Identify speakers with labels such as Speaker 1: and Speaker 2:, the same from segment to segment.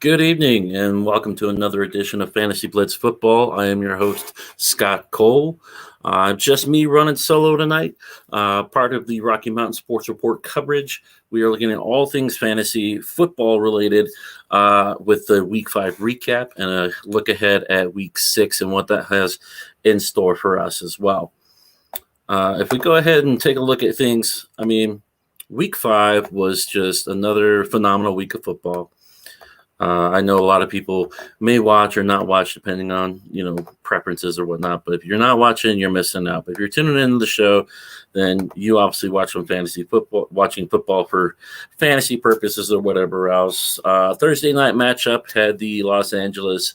Speaker 1: Good evening, and welcome to another edition of Fantasy Blitz Football. I am your host, Scott Cole. Just me running solo tonight, part of the Rocky Mountain Sports Report coverage. We are looking at all things fantasy football related with the Week 5 recap and a look ahead at Week 6 and what that has in store for us as well. If we go ahead and take a look at things, Week 5 was just another phenomenal week of football. I know a lot of people may watch or not watch depending on, preferences or whatnot. But if you're not watching, you're missing out. But if you're tuning into the show, then you obviously watch some fantasy football, watching football for fantasy purposes or whatever else. Thursday night matchup had the Los Angeles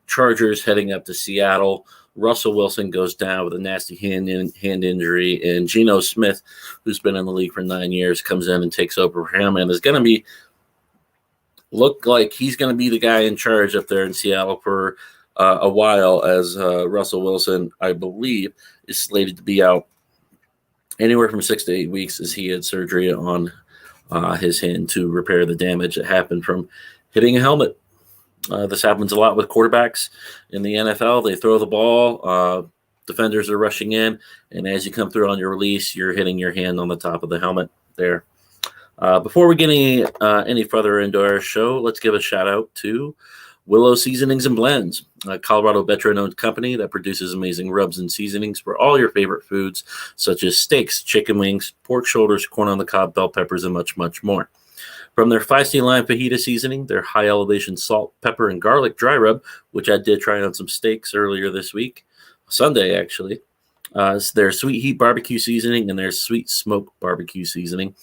Speaker 1: Chargers heading up to Seattle. Russell Wilson goes down with a nasty hand injury, and Geno Smith, who's been in the league for 9 years, comes in and takes over for him and is going to look like he's going to be the guy in charge up there in Seattle for a while, as Russell Wilson, I believe, is slated to be out anywhere from 6 to 8 weeks as he had surgery on his hand to repair the damage that happened from hitting a helmet. This happens a lot with quarterbacks in the NFL. They throw the ball, defenders are rushing in, and as you come through on your release, you're hitting your hand on the top of the helmet there. Before we get any further into our show, let's give a shout out to Willow Seasonings and Blends, a Colorado veteran-owned company that produces amazing rubs and seasonings for all your favorite foods, such as steaks, chicken wings, pork shoulders, corn on the cob, bell peppers, and much, much more. From their feisty lime fajita seasoning, their high-elevation salt, pepper, and garlic dry rub, which I did try on some steaks earlier this week, Sunday actually, their sweet heat barbecue seasoning, and their sweet smoke barbecue seasoning.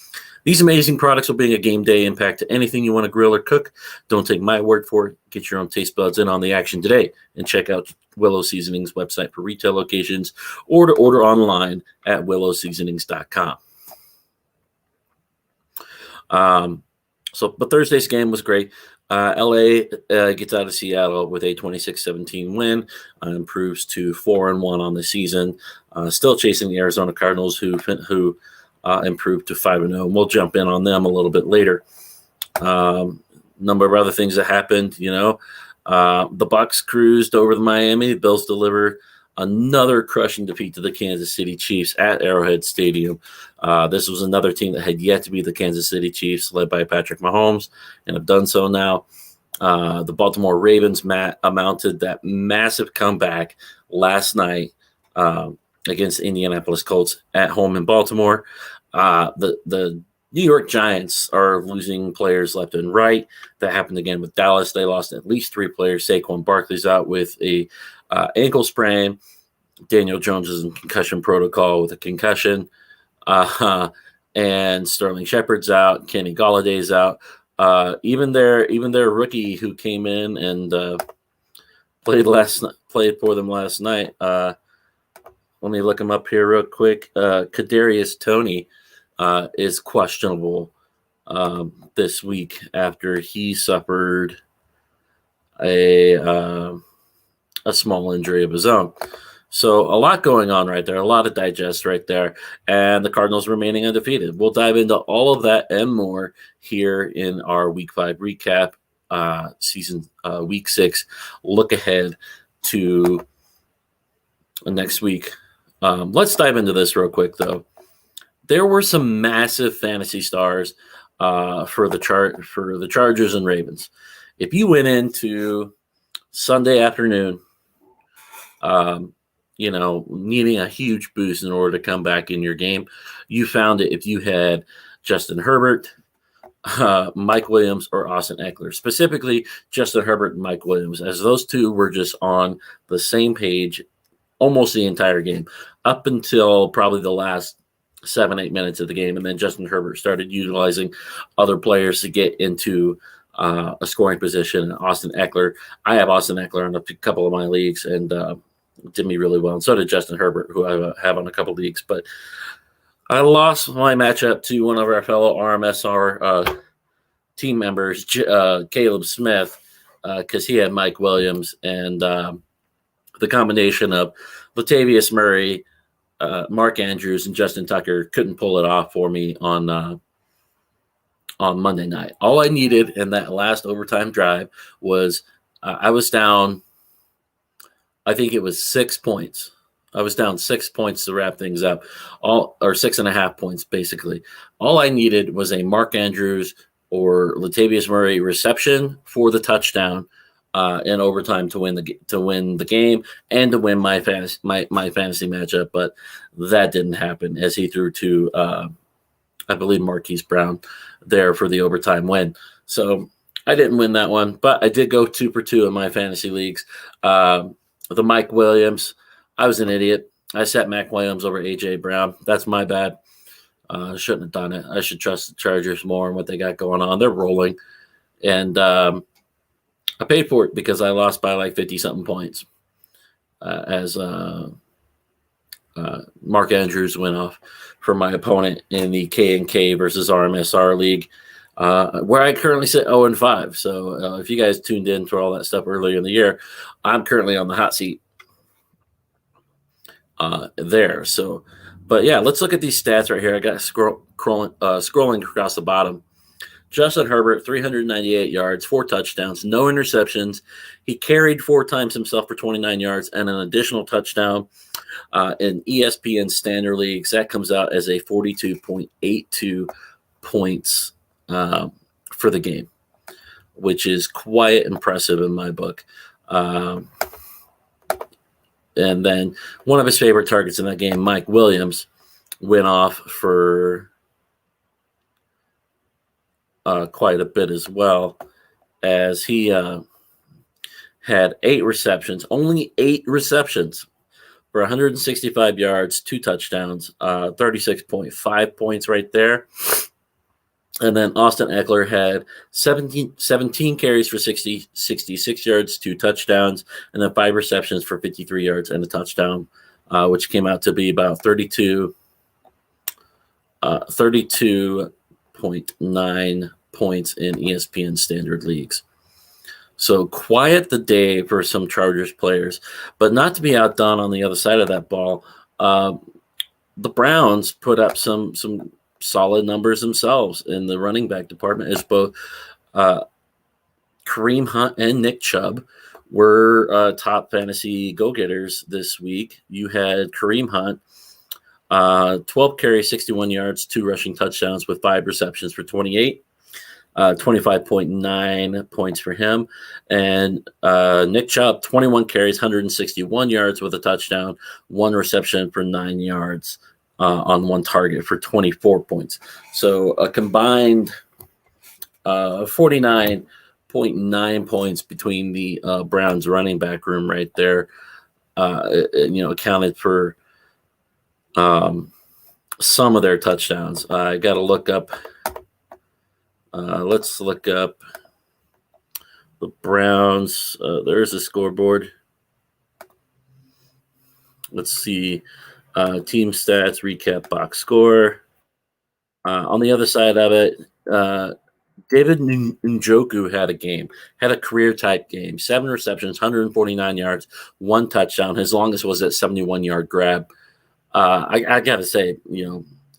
Speaker 1: These amazing products will bring a game day impact to anything you want to grill or cook. Don't take my word for it. Get your own taste buds in on the action today and check out Willow Seasonings website for retail locations or to order online at willowseasonings.com. But Thursday's game was great. LA gets out of Seattle with a 26-17 win, improves to 4-1 on the season. Still chasing the Arizona Cardinals, who improved to 5-0. We'll jump in on them a little bit later. Number of other things that happened. The Bucs cruised over the Miami. The Bills deliver another crushing defeat to the Kansas City Chiefs at Arrowhead Stadium. This was another team that had yet to be the Kansas City Chiefs, led by Patrick Mahomes, and have done so now. The Baltimore Ravens mounted that massive comeback last night against the Indianapolis Colts at home in Baltimore. The New York Giants are losing players left and right. That happened again with Dallas. They lost at least 3 players. Saquon Barkley's out with a ankle sprain. Daniel Jones is in concussion protocol with a concussion. And Sterling Shepard's out. Kenny Galladay's out. Even their rookie who came in and played for them last night. Let me look him up here real quick. Kadarius Toney is questionable this week after he suffered a small injury of his own. So a lot going on right there, a lot to digest right there, and the Cardinals remaining undefeated. We'll dive into all of that and more here in our Week 5 recap, Week 6 look ahead to next week. Let's dive into this real quick, though. There were some massive fantasy stars for the Chargers and Ravens. If you went into Sunday afternoon, needing a huge boost in order to come back in your game, you found it if you had Justin Herbert, Mike Williams, or Austin Eckler. Specifically, Justin Herbert and Mike Williams, as those two were just on the same page almost the entire game, up until probably the last 7-8 minutes of the game. And then Justin Herbert started utilizing other players to get into a scoring position. Austin Eckler, I have Austin Eckler in a couple of my leagues, and did me really well. And so did Justin Herbert, who I have on a couple of leagues. But I lost my matchup to one of our fellow RMSR team members, Caleb Smith, because he had Mike Williams, and the combination of Latavius Murray, Mark Andrews, and Justin Tucker couldn't pull it off for me on on Monday night. All I needed in that last overtime drive was I was down, I think it was 6 points. I was down 6 points to wrap things up, or 6.5 points, basically. All I needed was a Mark Andrews or Latavius Murray reception for the touchdown in overtime to win the game and to win my fantasy matchup. But that didn't happen, as he threw to I believe Marquise Brown there for the overtime win. So I didn't win that one, but I did go 2 for 2 in my fantasy leagues. The Mike Williams, I was an idiot. I set Mac Williams over A.J. Brown. That's my bad. Shouldn't have done it. I should trust the Chargers more and what they got going on. They're rolling. And I paid for it because I lost by like 50-something points as Mark Andrews went off for my opponent in the K&K versus RMSR league, where I currently sit 0-5. So if you guys tuned in for all that stuff earlier in the year, I'm currently on the hot seat there. So, but yeah, let's look at these stats right here. I got scrolling across the bottom. Justin Herbert, 398 yards, 4 touchdowns, no interceptions. He carried 4 times himself for 29 yards and an additional touchdown in ESPN Standard Leagues. That comes out as a 42.82 points for the game, which is quite impressive in my book. And then one of his favorite targets in that game, Mike Williams, went off for quite a bit as well, as he had 8 receptions, only 8 receptions for 165 yards, 2 touchdowns, 36.5 points right there. And then Austin Eckler had 17 carries for 66 yards, 2 touchdowns, and then 5 receptions for 53 yards and a touchdown, which came out to be about 32.9 points in ESPN Standard Leagues. So quiet the day for some Chargers players, but not to be outdone on the other side of that ball. The Browns put up some solid numbers themselves in the running back department, as both Kareem Hunt and Nick Chubb were top fantasy go-getters this week. You had Kareem Hunt, 12 carries, 61 yards, 2 rushing touchdowns with 5 receptions for 28. 25.9 points for him. And Nick Chubb, 21 carries, 161 yards with a touchdown, 1 reception for 9 yards on 1 target for 24 points. So a combined 49.9 points between the Browns running back room right there, accounted for some of their touchdowns. I got to look up. Let's look up the Browns. There's the scoreboard. Let's see. Team stats, recap, box score. On the other side of it, David Njoku had a career-type game. 7 receptions, 149 yards, 1 touchdown. His longest was that 71-yard grab. I got to say,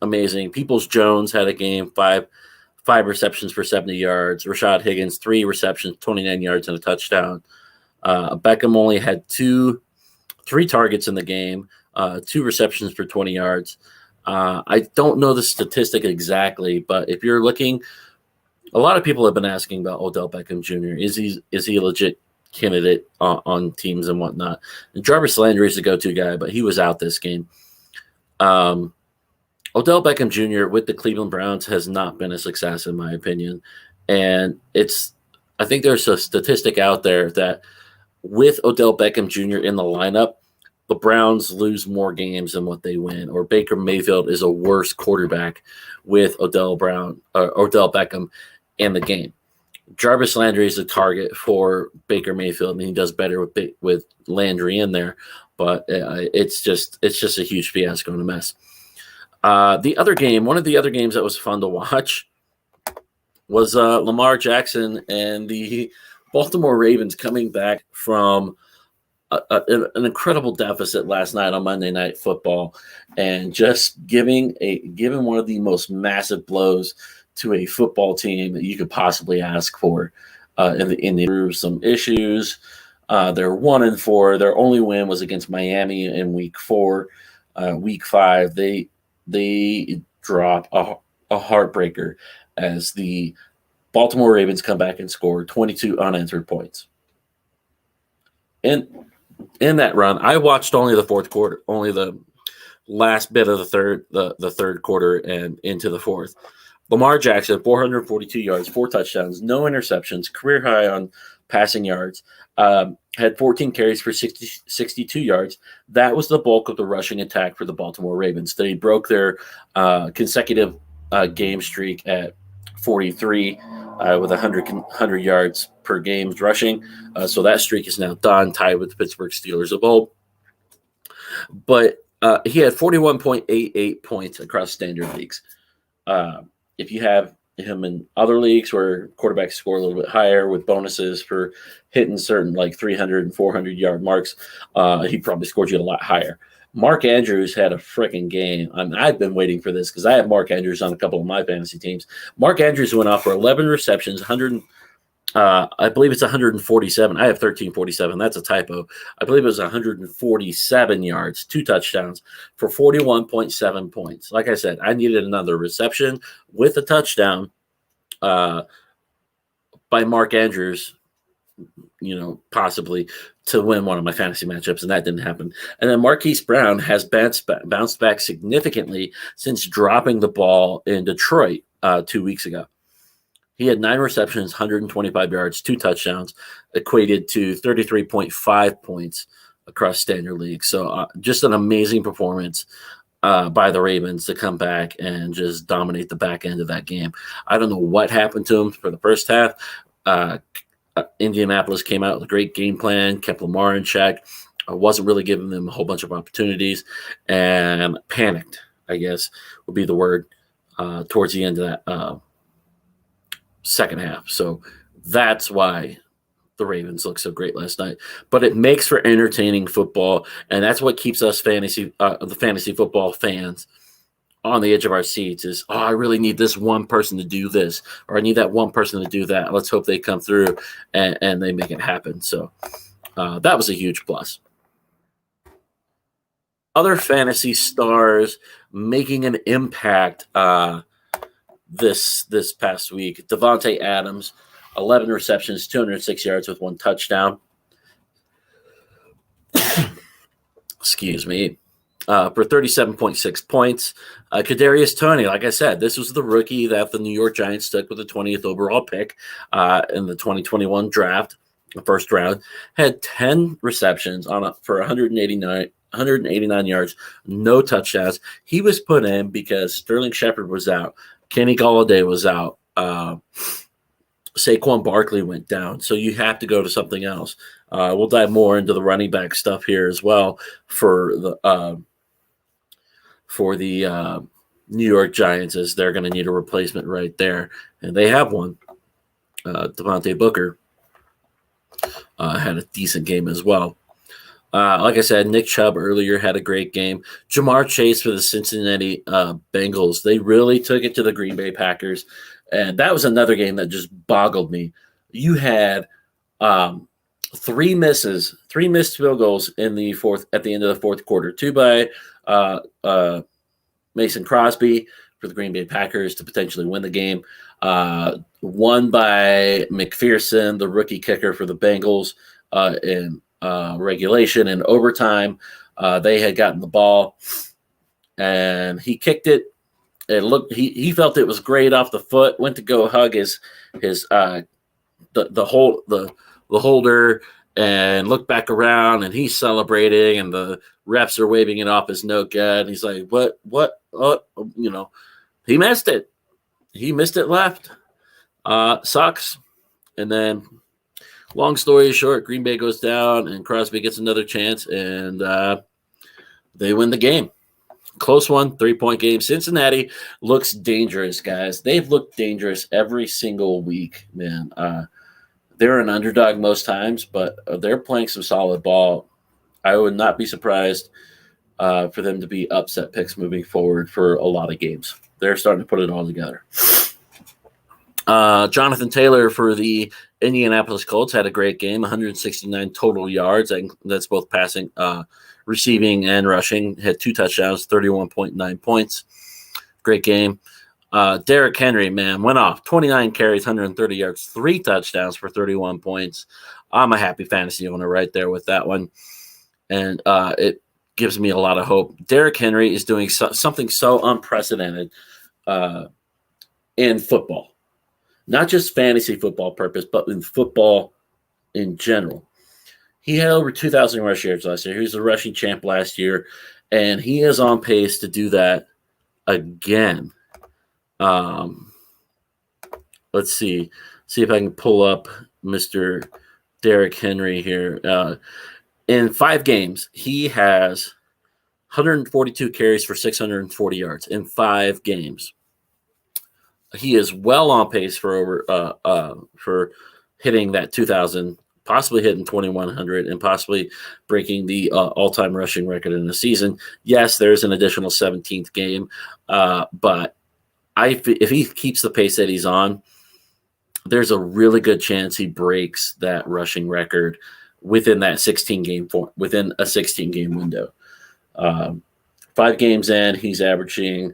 Speaker 1: amazing. Peoples-Jones had a game, 5 receptions for 70 yards. Rashad Higgins, 3 receptions, 29 yards, and a touchdown. Beckham only had 3 targets in the game, 2 receptions for 20 yards. I don't know the statistic exactly, but if you're looking, a lot of people have been asking about Odell Beckham Jr. Is he a legit candidate on teams and whatnot? And Jarvis Landry is the go-to guy, but he was out this game. Odell Beckham Jr. with the Cleveland Browns has not been a success, in my opinion. And I think there's a statistic out there that with Odell Beckham Jr. in the lineup, the Browns lose more games than what they win, or Baker Mayfield is a worse quarterback with Odell Beckham in the game. Jarvis Landry is a target for Baker Mayfield, and he does better with Landry in there, but it's just a huge fiasco and a mess. One of the other games that was fun to watch was Lamar Jackson and the Baltimore Ravens coming back from an incredible deficit last night on Monday Night Football, and just giving one of the most massive blows to a football team that you could possibly ask for. Through some issues. They're 1-4. Their only win was against Miami in Week 4. Week 5, they drop a heartbreaker as the Baltimore Ravens come back and score 22 unanswered points. In that run, I watched only the fourth quarter, only the last bit of the third quarter and into the fourth. Lamar Jackson, 442 yards, 4 touchdowns, no interceptions, career high on passing yards, had 14 carries for 62 yards. That was the bulk of the rushing attack for the Baltimore Ravens. They broke their consecutive game streak at 43 with 100 yards per game rushing. So that streak is now done, tied with the Pittsburgh Steelers of old. But he had 41.88 points across standard leagues. If you have him in other leagues where quarterbacks score a little bit higher with bonuses for hitting certain like 300 and 400 yard marks, he probably scored you a lot higher. Mark Andrews had a freaking game. I've been waiting for this because I have Mark Andrews on a couple of my fantasy teams. Mark Andrews went off for 11 receptions, I believe it's 147. I have 1347. That's a typo. I believe it was 147 yards, 2 touchdowns for 41.7 points. Like I said, I needed another reception with a touchdown by Mark Andrews, possibly to win one of my fantasy matchups, and that didn't happen. And then Marquise Brown has bounced back significantly since dropping the ball in Detroit 2 weeks ago. He had 9 receptions, 125 yards, 2 touchdowns, equated to 33.5 points across standard league. So just an amazing performance by the Ravens to come back and just dominate the back end of that game. I don't know what happened to him for the first half. Indianapolis came out with a great game plan, kept Lamar in check, wasn't really giving them a whole bunch of opportunities, and panicked, I guess would be the word, towards the end of that second half. So that's why the Ravens looked so great last night. But it makes for entertaining football, and that's what keeps us the fantasy football fans on the edge of our seats is, I really need this one person to do this, or I need that one person to do that. Let's hope they come through and they make it happen. So that was a huge plus. Other fantasy stars making an impact this past week. Devontae Adams, 11 receptions, 206 yards with 1 touchdown. Excuse me. For 37.6 points. Kadarius Toney, like I said, this was the rookie that the New York Giants took with the 20th overall pick in the 2021 draft, the first round. Had 10 receptions for 189 yards, no touchdowns. He was put in because Sterling Shepard was out. Kenny Golladay was out. Saquon Barkley went down. So you have to go to something else. We'll dive more into the running back stuff here as well for the New York Giants, as they're going to need a replacement right there. And they have one. Devontae Booker had a decent game as well. Like I said, Nick Chubb earlier had a great game. Jamar Chase for the Cincinnati Bengals. They really took it to the Green Bay Packers. And that was another game that just boggled me. You had 3 missed field goals at the end of the fourth quarter. 2 by Mason Crosby for the Green Bay Packers to potentially win the game. 1 by McPherson, the rookie kicker for the Bengals, in regulation and overtime. They had gotten the ball, and he kicked it. It looked he felt it was great off the foot. Went to go hug his the holder, and looked back around, and he's celebrating, and the refs are waving it off as no good. And he's like, what? He missed it. He missed it left. Sucks. And then, long story short, Green Bay goes down, and Crosby gets another chance, and they win the game. Close one, 3-point game. Cincinnati looks dangerous, guys. They've looked dangerous every single week, man. They're an underdog most times, but they're playing some solid ball. I would not be surprised for them to be upset picks moving forward for a lot of games. They're starting to put it all together. Jonathan Taylor for the Indianapolis Colts had a great game, 169 total yards. That's both passing, receiving, and rushing. Had 2 touchdowns, 31.9 points. Great game. Derrick Henry, man, went off. 29 carries, 130 yards, 3 touchdowns for 31 points. I'm a happy fantasy owner right there with that one. And it gives me a lot of hope. Derrick Henry is doing something so unprecedented in football. Not just fantasy football purpose, but in football in general. He had over 2,000 rush yards last year. He was the rushing champ last year, and he is on pace to do that again. Let's see if I can pull up Mr. Derrick Henry here. In 5 games, he has 142 carries for 640 yards in 5 games. He is well on pace for hitting that 2,000, possibly hitting 2,100, and possibly breaking the all-time rushing record in the season. Yes, there's an additional 17th game, but if he keeps the pace that he's on, there's a really good chance he breaks that rushing record within a 16-game window. 5 games in, he's averaging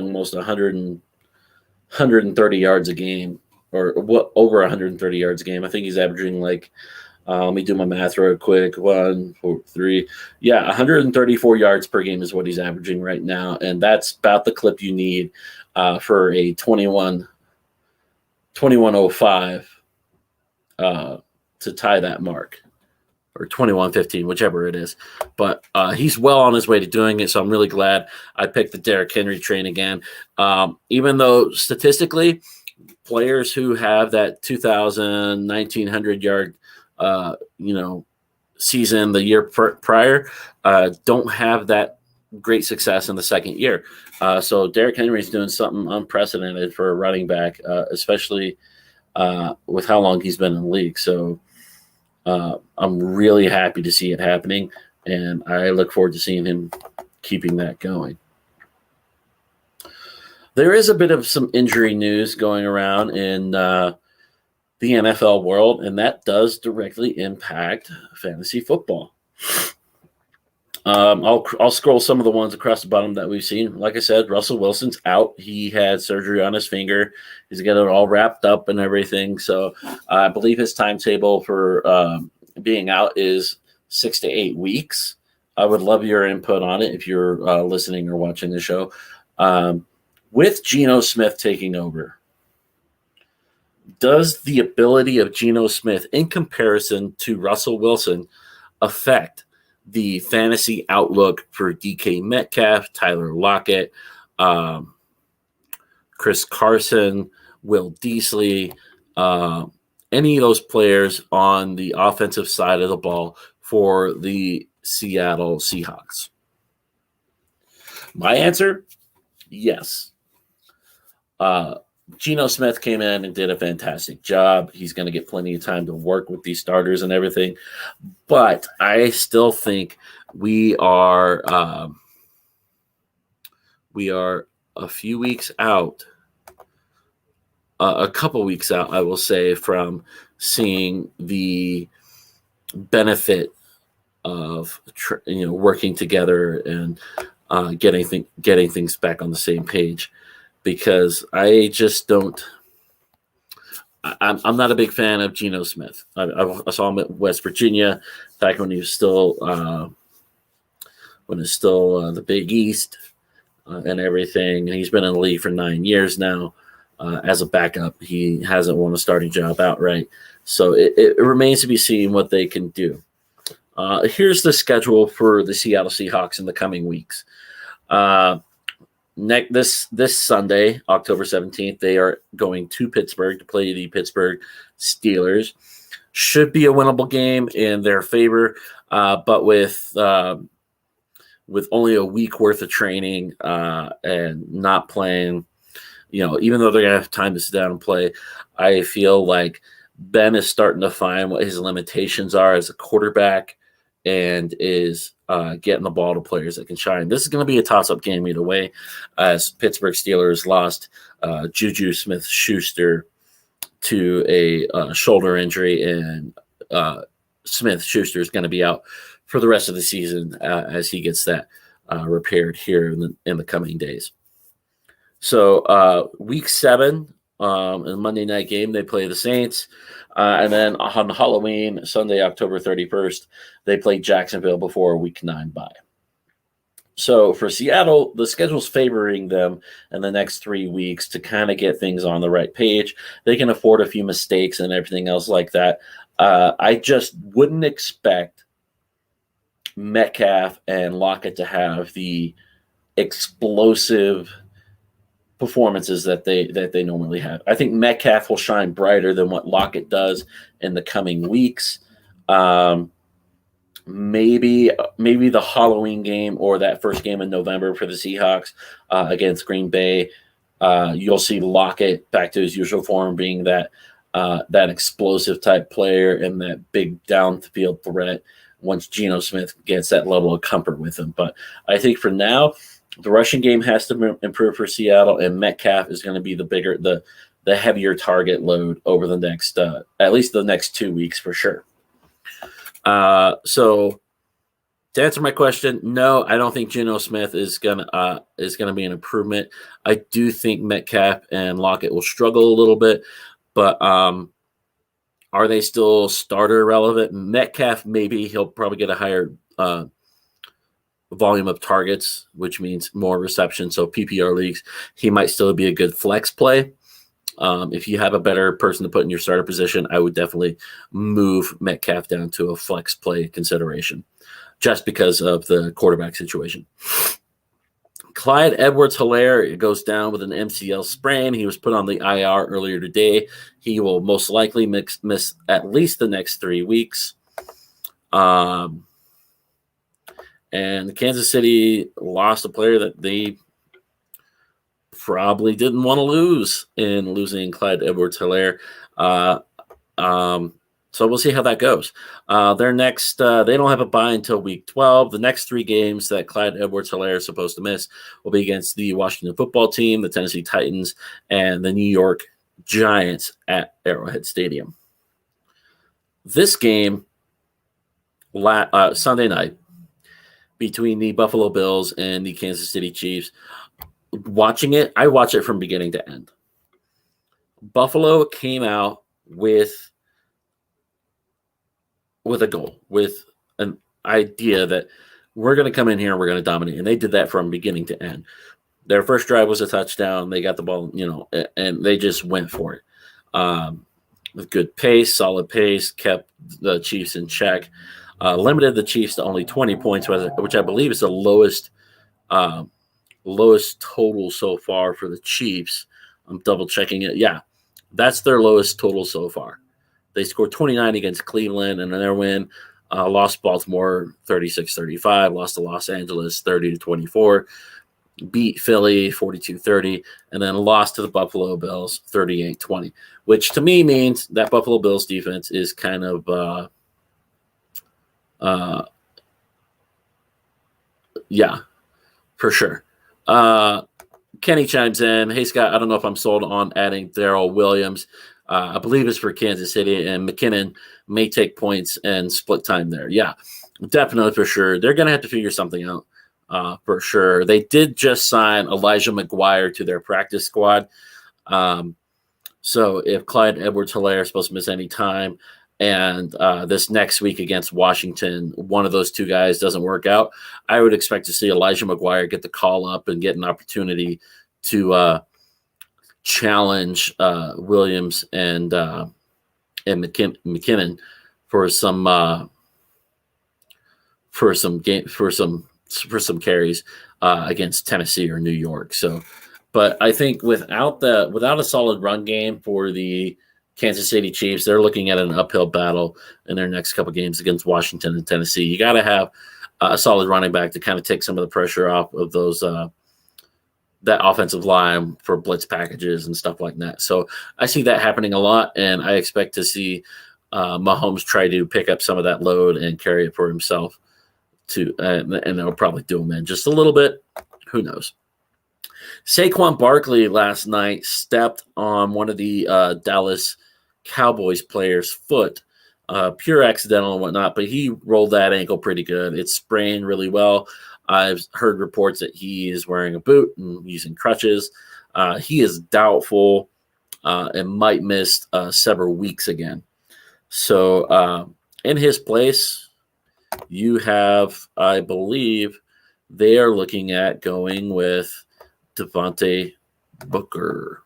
Speaker 1: almost 130 yards a game, or over 130 yards a game. I think he's averaging let me do my math real quick. 1, 4, 3. Yeah, 134 yards per game is what he's averaging right now, and that's about the clip you need for a 21:05 to tie that mark, or 21:15, whichever it is. But he's well on his way to doing it, so I'm really glad I picked the Derrick Henry train again. Even though statistically, players who have that 2,000, 1,900 yard season the year prior don't have that great success in the second year. So Derrick Henry is doing something unprecedented for a running back, especially with how long he's been in the league. So I'm really happy to see it happening, and I look forward to seeing him keeping that going. There is a bit of some injury news going around in the NFL world, and that does directly impact fantasy football. I'll scroll some of the ones across the bottom that we've seen. Like I said, Russell Wilson's out. He had surgery on his finger. He's got it all wrapped up and everything. So I believe his timetable for being out is 6 to 8 weeks. I would love your input on it if you're listening or watching the show. With Geno Smith taking over, does the ability of Geno Smith in comparison to Russell Wilson affect the fantasy outlook for DK Metcalf, Tyler Lockett, Chris Carson, Will Dissly, any of those players on the offensive side of the ball for the Seattle Seahawks? My answer, yes. Geno Smith came in and did a fantastic job. He's going to get plenty of time to work with these starters and everything. But I still think we are a few weeks out, a couple weeks out, I will say, from seeing the benefit of working together and getting things back on the same page. Because I just don't. I'm not a big fan of Geno Smith. I saw him at West Virginia back when he was still the Big East and everything. And he's been in the league for 9 years now as a backup. He hasn't won a starting job outright. So it remains to be seen what they can do. Here's the schedule for the Seattle Seahawks in the coming weeks. This Sunday, October 17th, they are going to Pittsburgh to play the Pittsburgh Steelers. Should be a winnable game in their favor, but with only a week worth of training and not playing, even though they're going to have time to sit down and play, I feel like Ben is starting to find what his limitations are as a quarterback, and is getting the ball to players that can shine. This is going to be a toss-up game either way, as Pittsburgh Steelers lost Juju Smith-Schuster to a shoulder injury, and Smith-Schuster is going to be out for the rest of the season as he gets that repaired here in the coming days. So week 7, in the Monday night game, they play the Saints. And then on Halloween, Sunday, October 31st, they play Jacksonville before week 9 bye. So for Seattle, the schedule's favoring them in the next 3 weeks to kind of get things on the right page. They can afford a few mistakes and everything else like that. I just wouldn't expect Metcalf and Lockett to have the explosive performances that they normally have. I think Metcalf will shine brighter than what Lockett does in the coming weeks. Maybe the Halloween game or that first game in November for the Seahawks against Green Bay, you'll see Lockett back to his usual form, being that explosive type player and that big downfield threat once Geno Smith gets that level of comfort with him. But I think for now, the rushing game has to improve for Seattle, and Metcalf is going to be the heavier target load over the next at least the next 2 weeks for sure. So to answer my question, no, I don't think Geno Smith is gonna be an improvement. I do think Metcalf and Lockett will struggle a little bit, but are they still starter relevant? Metcalf, maybe he'll probably get a higher volume of targets, which means more reception. So PPR leagues, he might still be a good flex play. If you have a better person to put in your starter position, I would definitely move Metcalf down to a flex play consideration just because of the quarterback situation. Clyde Edwards-Helaire goes down with an MCL sprain. He was put on the IR earlier today. He will most likely miss at least the next 3 weeks. And Kansas City lost a player that they probably didn't want to lose in losing Clyde Edwards-Helaire. So we'll see how that goes. Their next, they don't have a bye until week 12. The next 3 games that Clyde Edwards-Helaire is supposed to miss will be against the Washington football team, the Tennessee Titans, and the New York Giants at Arrowhead Stadium. This game, Sunday night, between the Buffalo Bills and the Kansas City Chiefs, watching it, I watch it from beginning to end. Buffalo came out with a goal, with an idea that we're going to come in here and we're going to dominate. And they did that from beginning to end. Their first drive was a touchdown. They got the ball, and they just went for it. With good pace, solid pace, kept the Chiefs in check, limited the Chiefs to only 20 points, which I believe is the lowest total so far for the Chiefs. I'm double checking it. Yeah, that's their lowest total so far. They scored 29 against Cleveland, and in their win, lost Baltimore 36-35, lost to Los Angeles 30-24, beat Philly 42-30, and then lost to the Buffalo Bills 38-20, which to me means that Buffalo Bills defense is kind of yeah, for sure. Kenny chimes in. Hey, Scott, I don't know if I'm sold on adding Darrell Williams. I believe it's for Kansas City, and McKinnon may take points and split time there. Yeah, definitely for sure. They're going to have to figure something out for sure. They did just sign Elijah McGuire to their practice squad. So if Clyde Edwards-Helaire is supposed to miss any time, and this next week against Washington, one of those 2 guys doesn't work out, I would expect to see Elijah McGuire get the call up and get an opportunity to challenge Williams and McKinnon for some carries against Tennessee or New York. So, but I think without a solid run game for the Kansas City Chiefs, they're looking at an uphill battle in their next couple games against Washington and Tennessee. You got to have a solid running back to kind of take some of the pressure off of those that offensive line for blitz packages and stuff like that. So I see that happening a lot, and I expect to see Mahomes try to pick up some of that load and carry it for himself too, and they'll probably do him in just a little bit. Who knows? Saquon Barkley last night stepped on one of the Dallas Cowboys players' foot, pure accidental and whatnot, but he rolled that ankle pretty good. It's sprained really well. I've heard reports that he is wearing a boot and using crutches. He is doubtful and might miss several weeks again. So in his place, you have, I believe, they are looking at going with Devontae Booker.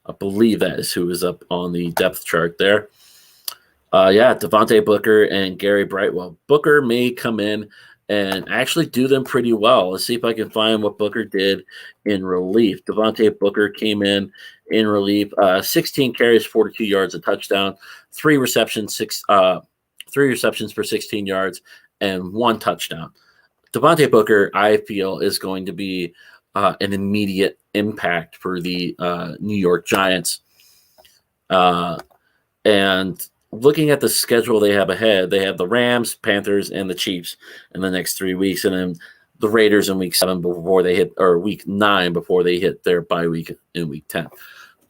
Speaker 1: I believe that is who is up on the depth chart there. Devontae Booker and Gary Brightwell. Booker may come in and actually do them pretty well. Let's see if I can find what Booker did in relief. Devontae Booker came in relief, 16 carries, 42 yards, a touchdown, three receptions for 16 yards, and one touchdown. Devontae Booker, I feel, is going to be an immediate impact for the New York Giants. And looking at the schedule they have ahead, they have the Rams, Panthers, and the Chiefs in the next 3 weeks, and then the Raiders in week 7 before they hit, or week 9 before they hit their bye week in week 10.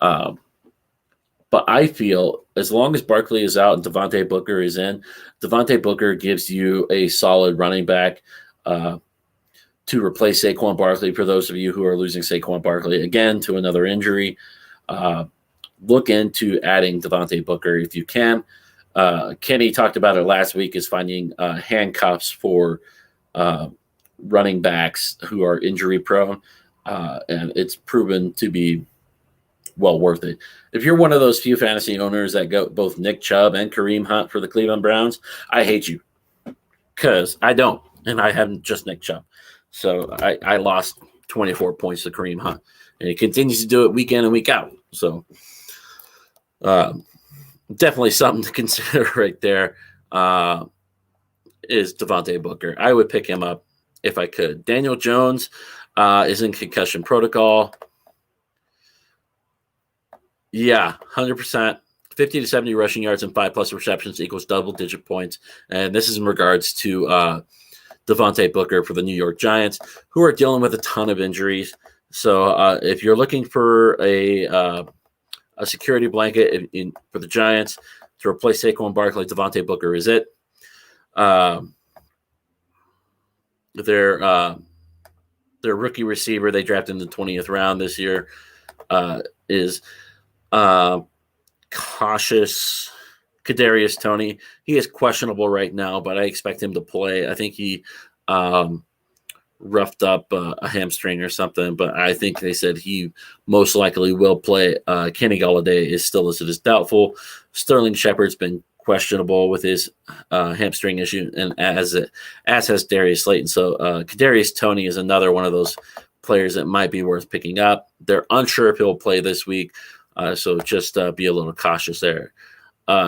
Speaker 1: But I feel as long as Barkley is out and Devontae Booker is in, Devontae Booker gives you a solid running back to replace Saquon Barkley. For those of you who are losing Saquon Barkley again to another injury, look into adding Devontae Booker if you can. Kenny talked about it last week, is finding handcuffs for running backs who are injury prone, and it's proven to be well worth it. If you're one of those few fantasy owners that go both Nick Chubb and Kareem Hunt for the Cleveland Browns, I hate you, because I don't, and I haven't just Nick Chubb. So I lost 24 points to Kareem Hunt, and he continues to do it week in and week out. So definitely something to consider right there is Devontae Booker. I would pick him up if I could. Daniel Jones is in concussion protocol. Yeah, 100%. 50 to 70 rushing yards and 5+ receptions equals double-digit points. And this is in regards to Devontae Booker for the New York Giants, who are dealing with a ton of injuries. So if you're looking for a security blanket for the Giants to replace Saquon Barkley, Devontae Booker is it. Their rookie receiver they drafted in the 20th round this year is cautious Kadarius Toney. He is questionable right now, but I expect him to play. I think he roughed up a hamstring or something, but I think they said he most likely will play. Kenny Golladay is still listed as doubtful. Sterling Shepard's been questionable with his hamstring issue, and as has Darius Slayton. So Kadarius Toney is another one of those players that might be worth picking up. They're unsure if he'll play this week, so just be a little cautious there.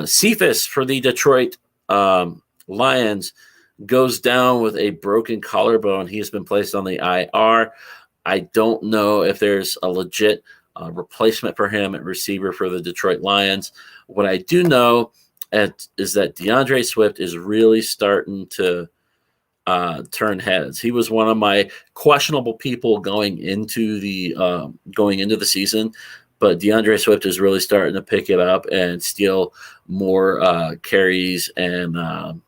Speaker 1: Cephas for the Detroit Lions goes down with a broken collarbone. He has been placed on the IR. I don't know if there's a legit replacement for him at receiver for the Detroit Lions. What I do know is that DeAndre Swift is really starting to turn heads. He was one of my questionable people going into the season, but DeAndre Swift is really starting to pick it up and steal more carries and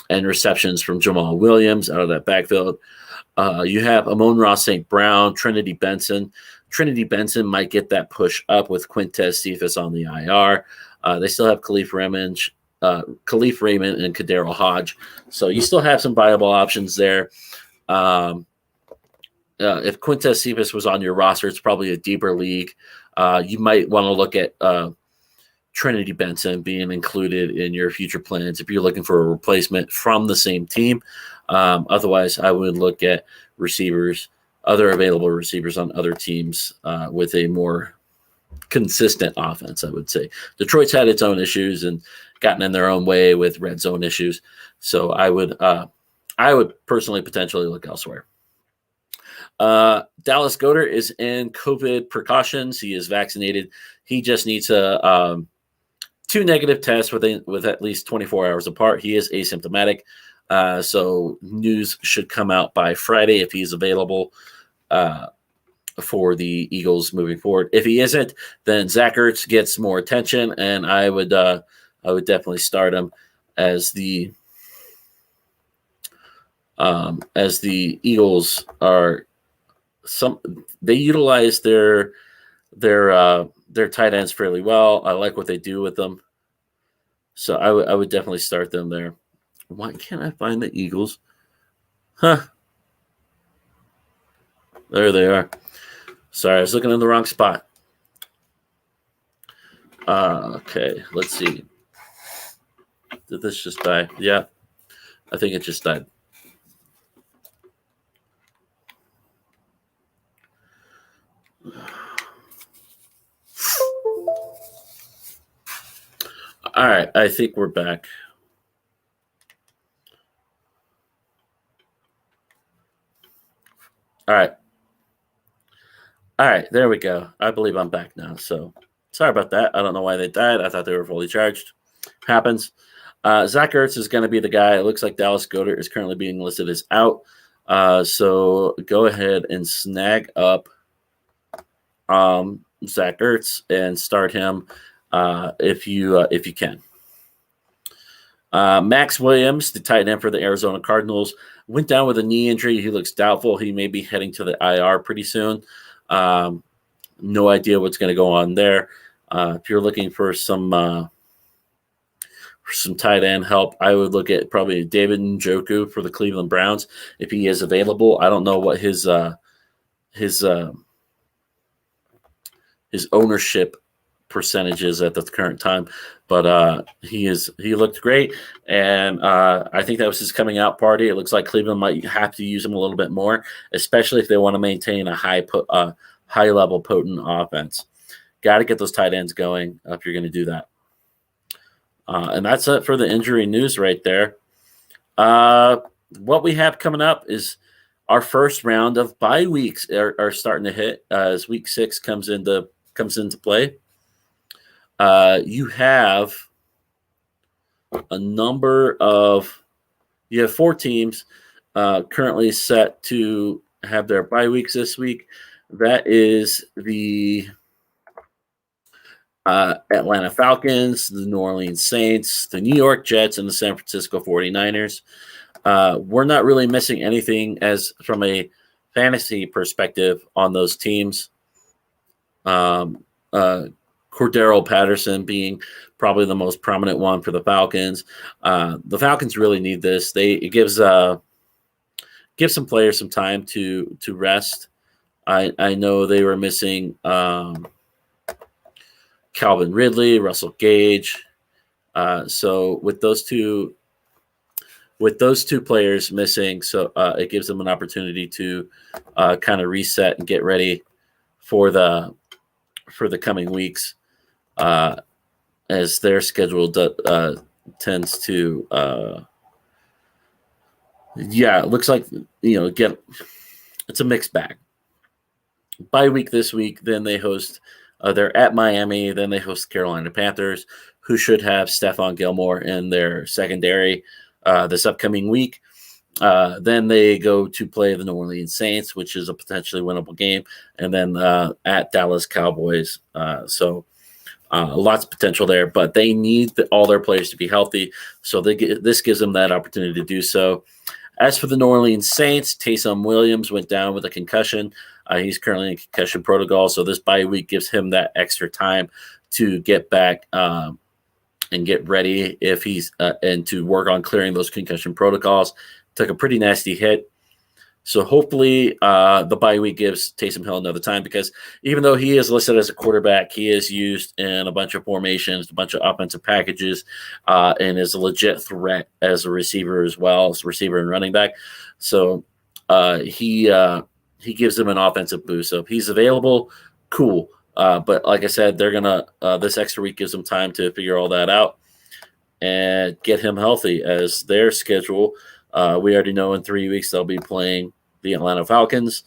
Speaker 1: receptions from Jamal Williams out of that backfield. You have Amon-Ra St. Brown, Trinity Benson. Trinity Benson might get that push up with Quintez Cephas on the IR. They still have Khalif Raymond and Kaderil Hodge. So you still have some viable options there. If Quintez Cephas was on your roster, it's probably a deeper league. You might want to look at Trinity Benson being included in your future plans if you're looking for a replacement from the same team. Otherwise, I would look at other available receivers on other teams with a more consistent offense, I would say. Detroit's had its own issues and gotten in their own way with red zone issues. So I would personally potentially look elsewhere. Dallas Goedert is in COVID precautions. He is vaccinated. He just needs to 2 negative tests with at least 24 hours apart. He is asymptomatic, so news should come out by Friday if he's available for the Eagles moving forward. If he isn't, then Zach Ertz gets more attention, and I would definitely start him as the Eagles are they utilize their tight ends fairly well. I like what they do with them, so I would definitely start them there. Why can't I find the Eagles? Huh? There they are. Sorry, I was looking in the wrong spot. Okay, let's see. Did this just die? Yeah, I think it just died. All right, I think we're back. All right, there we go. I believe I'm back now. So sorry about that. I don't know why they died. I thought they were fully charged. Happens. Zach Ertz is going to be the guy. It looks like Dallas Goedert is currently being listed as out. So go ahead and snag up Zach Ertz and start him if you can. Max Williams, the tight end for the Arizona Cardinals, went down with a knee injury. He looks doubtful. He may be heading to the IR pretty soon. No idea what's going to go on there. If you're looking for some tight end help, I would look at probably David Njoku for the Cleveland Browns if he is available. I don't know what his ownership percentages at the current time, but he looked great, and I think that was his coming out party. It looks like Cleveland might have to use him a little bit more, especially if they want to maintain a high level potent offense. Got to get those tight ends going if you're going to do that. And that's it for the injury news right there. What we have coming up is our first round of bye weeks are starting to hit as week 6 comes into play. You have you have 4 teams currently set to have their bye weeks this week. That is the Atlanta Falcons, the New Orleans Saints, the New York Jets, and the San Francisco 49ers. We're not really missing anything as from a fantasy perspective on those teams. Cordero Patterson being probably the most prominent one for the Falcons. The Falcons really need this. It gives some players some time to rest. I know they were missing Calvin Ridley, Russell Gage. So with those two players missing, so it gives them an opportunity to kind of reset and get ready for the coming weeks, as their schedule tends to. It looks like it's a mixed bag. Bye week this week, then they host. They're at Miami, then they host the Carolina Panthers, who should have Stephon Gilmore in their secondary this upcoming week. Then they go to play the New Orleans Saints, which is a potentially winnable game, and then at Dallas Cowboys. So lots of potential there, but they need all their players to be healthy. So this gives them that opportunity to do so. As for the New Orleans Saints, Taysom Williams went down with a concussion. He's currently in concussion protocol, so this bye week gives him that extra time to get back and get ready if he's and to work on clearing those concussion protocols. Took a pretty nasty hit. So hopefully the bye week gives Taysom Hill another time, because even though he is listed as a quarterback, he is used in a bunch of formations, a bunch of offensive packages, and is a legit threat as a receiver as well, as a receiver and running back. So he gives them an offensive boost. So if he's available, cool. But like I said, they're going to this extra week gives them time to figure all that out and get him healthy, as their schedule – we already know in 3 weeks they'll be playing the Atlanta Falcons.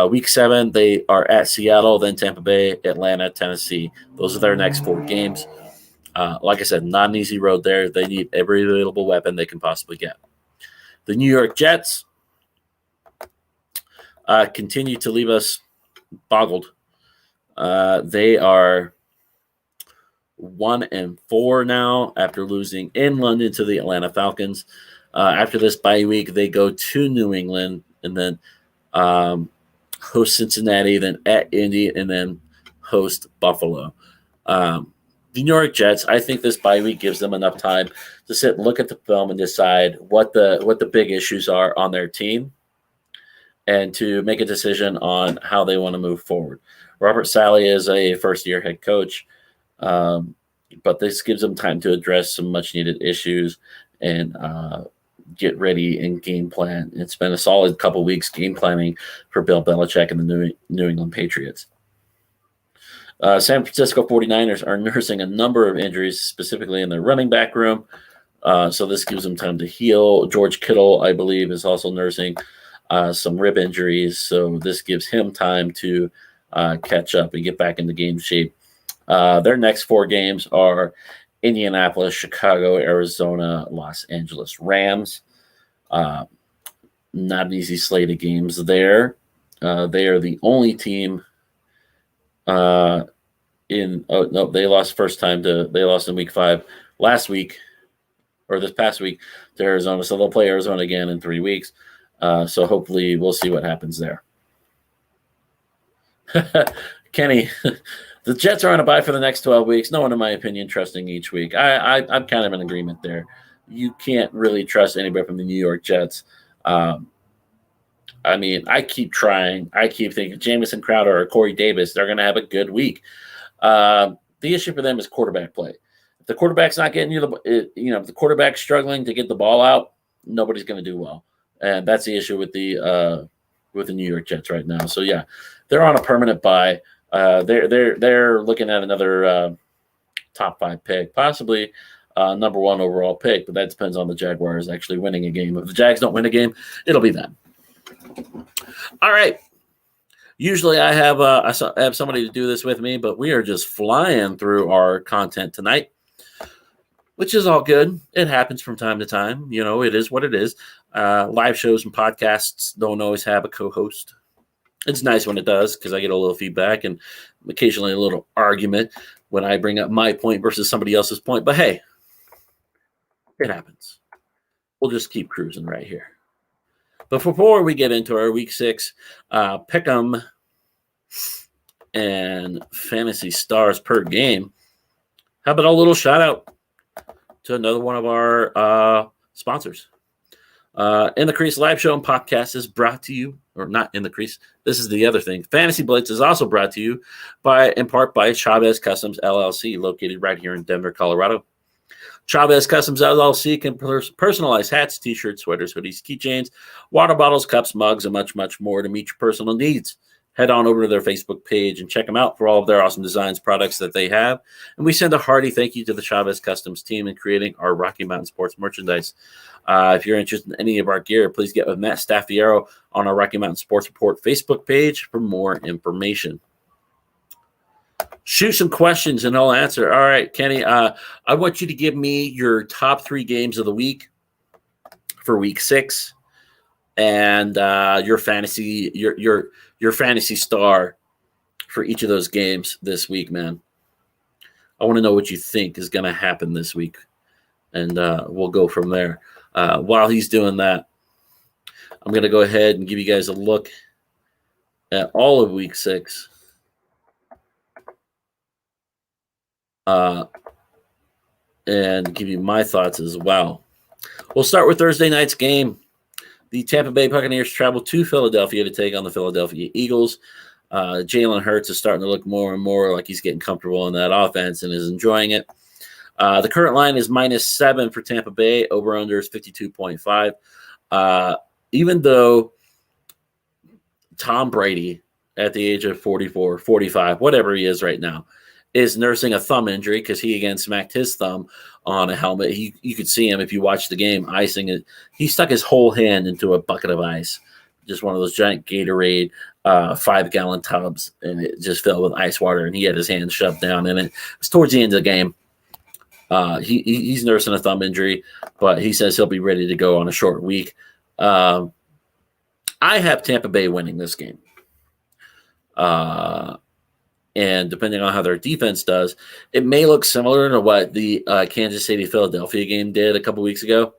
Speaker 1: Week 7, they are at Seattle, then Tampa Bay, Atlanta, Tennessee. Those are their next 4 games. Like I said, not an easy road there. They need every available weapon they can possibly get. The New York Jets continue to leave us boggled. They are 1-4 now after losing in London to the Atlanta Falcons. After this bye week, they go to New England and then host Cincinnati, then at Indy, and then host Buffalo. The New York Jets, I think this bye week gives them enough time to sit and look at the film and decide what the big issues are on their team and to make a decision on how they want to move forward. Robert Saleh is a first-year head coach, but this gives them time to address some much-needed issues and get ready and game plan. It's been a solid couple weeks game planning for Bill Belichick and the New England Patriots. San Francisco 49ers are nursing a number of injuries, specifically in their running back room. So this gives them time to heal. George Kittle, I believe, is also nursing some rib injuries. So this gives him time to catch up and get back into game shape. Their next 4 games are Indianapolis, Chicago, Arizona, Los Angeles Rams. Not an easy slate of games there. They are the only team they lost first time they lost in week 5 last week or this past week to Arizona. So they'll play Arizona again in 3 weeks. So hopefully we'll see what happens there. Kenny, the Jets are on a bye for the next 12 weeks. No one, in my opinion, trusting each week. I'm kind of in agreement there. You can't really trust anybody from the New York Jets. I keep trying. I keep thinking Jamison Crowder or Corey Davis, they're going to have a good week. The issue for them is quarterback play. If the quarterback's not getting you if the quarterback's struggling to get the ball out, nobody's going to do well. And that's the issue with the New York Jets right now. So yeah, they're on a permanent bye. They're looking at another top 5 pick, possibly number 1 overall pick, but that depends on the Jaguars actually winning a game. If the Jags don't win a game, it'll be them. All right. Usually I have somebody to do this with me, but we are just flying through our content tonight, which is all good. It happens from time to time. It is what it is. Live shows and podcasts don't always have a co-host. It's nice when it does because I get a little feedback and occasionally a little argument when I bring up my point versus somebody else's point. But hey, it happens. We'll just keep cruising right here. But before we get into our Week 6 pick'em and fantasy stars per game, how about a little shout out to another one of our sponsors? In the Crease live show and podcast is brought to you, or not in the Crease. This is the other thing. Fantasy Blitz is also brought to you in part by Chavez Customs LLC, located right here in Denver, Colorado. Chavez Customs LLC can personalize hats, t-shirts, sweaters, hoodies, keychains, water bottles, cups, mugs, and much, much more to meet your personal needs. Head on over to their Facebook page and check them out for all of their awesome designs, products that they have. And we send a hearty thank you to the Chavez Customs team in creating our Rocky Mountain Sports merchandise. If you're interested in any of our gear, please get with Matt Staffiero on our Rocky Mountain Sports Report Facebook page for more information. Shoot some questions and I'll answer. All right, Kenny, I want you to give me your top 3 games of the week for Week 6 and your fantasy star for each of those games this week, man. I want to know what you think is going to happen this week, and we'll go from there. While he's doing that, I'm going to go ahead and give you guys a look at all of Week 6. And give you my thoughts as well. We'll start with Thursday night's game. The Tampa Bay Buccaneers travel to Philadelphia to take on the Philadelphia Eagles. Jalen Hurts is starting to look more and more like he's getting comfortable in that offense and is enjoying it. The current line is -7 for Tampa Bay. Over-under is 52.5. Even though Tom Brady, at the age of 44, 45, whatever he is right now, is nursing a thumb injury because he again smacked his thumb on a helmet. You could see him if you watch the game icing it. He stuck his whole hand into a bucket of ice, just one of those giant Gatorade 5-gallon tubs, and it just filled with ice water, and he had his hand shoved down in it. It was towards the end of the game. He's nursing a thumb injury, but he says he'll be ready to go on a short week. I have Tampa Bay winning this game. And depending on how their defense does, it may look similar to what the Kansas City-Philadelphia game did a couple weeks ago.